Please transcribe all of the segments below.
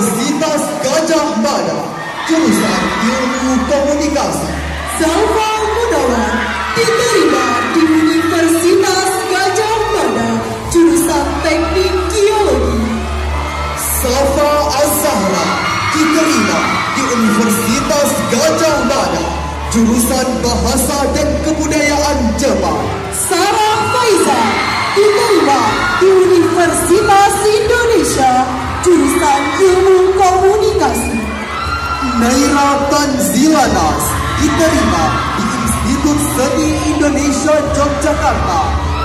Universitas Gajah Mada, jurusan Ilmu Komunikasi. Zalfa Munawar diterima di Universitas Gajah Mada, jurusan Teknik Geologi. Safa Az-Zahra diterima di Universitas Gajah Mada, jurusan Bahasa dan Kebudayaan Jepang. Sarah Faiza diterima di Universitas Indonesia, jurusan Ilmu Komunikasi. Naira Tanzilanas diterima di Institut Seni Indonesia Yogyakarta,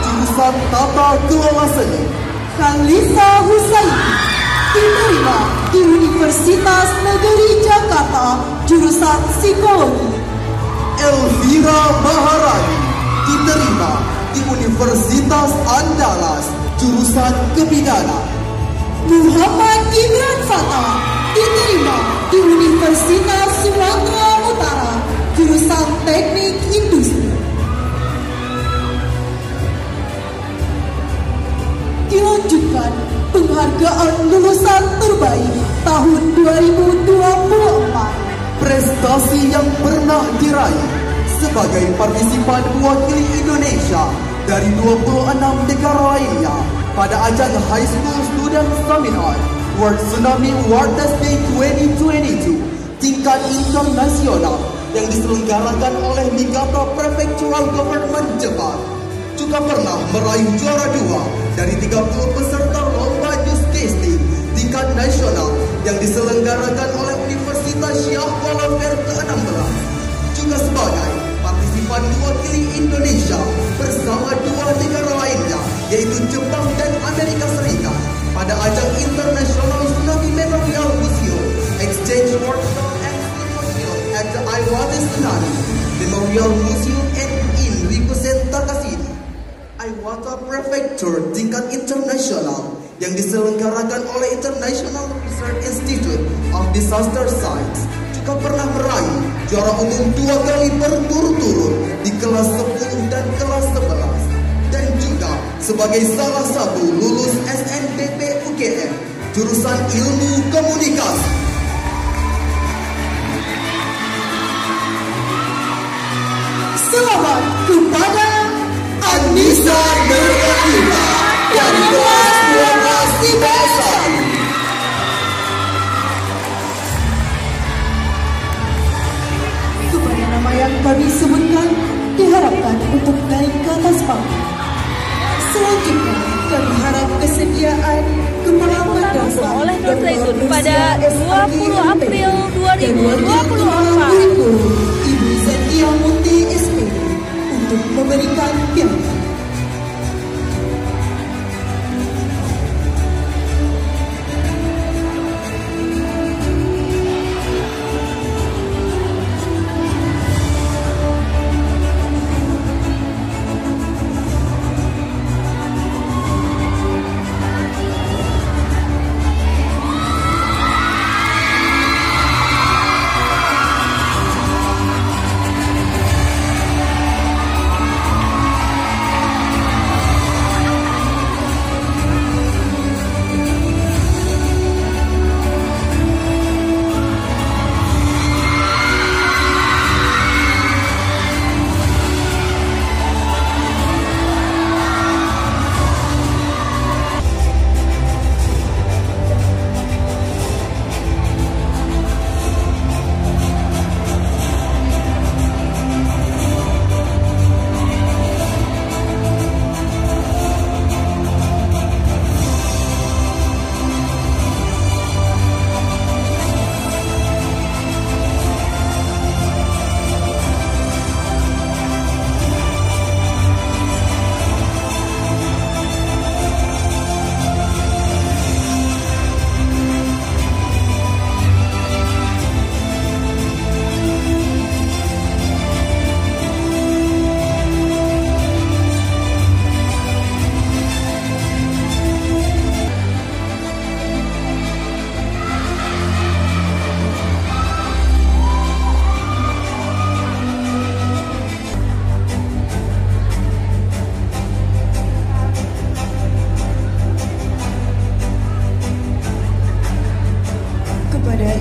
jurusan Tata Kelola Seni. Kalisa Husaini diterima di Universitas Negeri Jakarta, jurusan Psikologi. Elvira Maharani diterima di Universitas Andalas, jurusan Kebidanan. Muhammad Imran Fata diterima di Universitas Sumatera Utara, jurusan Teknik Industri. Dilanjutkan penghargaan lulusan terbaik tahun 2024. Prestasi yang pernah diraih sebagai partisipan mewakili Indonesia dari 26 negara lainnya pada ajang High School Student Seminar World Tsunami Awareness Day 2022 tingkat internasional yang diselenggarakan oleh Niigata Prefectural Government Jepang, juga pernah meraih juara 2 dari 30 peserta lomba Just Tasting tingkat nasional yang diselenggarakan oleh Universitas Syah Kuala Fair ke-16, juga sebagai partisipan mewakili Indonesia bersama 2 negara lainnya yaitu Jepang dan Amerika Serikat pada ajang International Tsunami Memorial Museum Exchange Workshop and Symposium at the Iwate Tsunami Memorial Museum and in Rikusen Takashima, Iwata Prefecture tingkat internasional yang diselenggarakan oleh International Research Institute of Disaster Science, juga pernah meraih juara umum 2 kali berturut-turut di kelas 10 dan kelas 11, dan juga sebagai salah satu lulus SNBP UGM jurusan Ilmu Komunikasi. Selamat kepada Anissa Nurulina dari kelas 12 IPS 1. Kepada nama yang kami sebutkan diharapkan untuk naik ke atas panggung. Selanjutnya kami harap kesediaan Kepala Madrasah oleh Nur Zaitun pada 20 April 2024 Ibu Zakia Munti SPD untuk memberikan piala.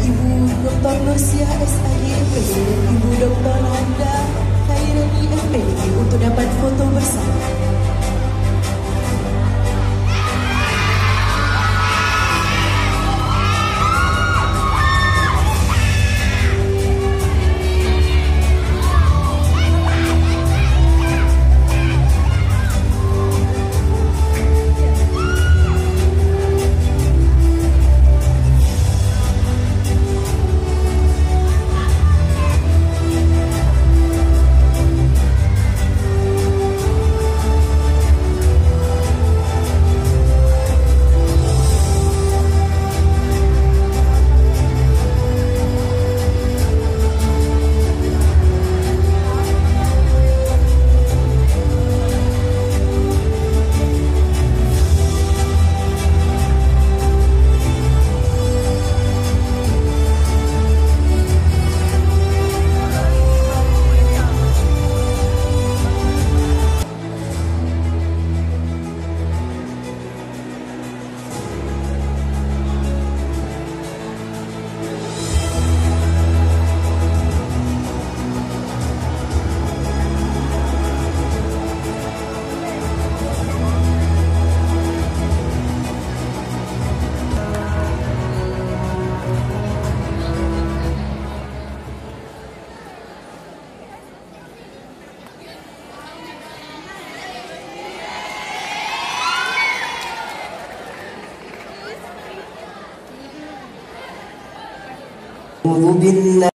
Ibu Dr. Nursia SAG MPD dan Ibu Dr. Nanda Khairani MPD untuk dapat foto bersama. أعوذ بالله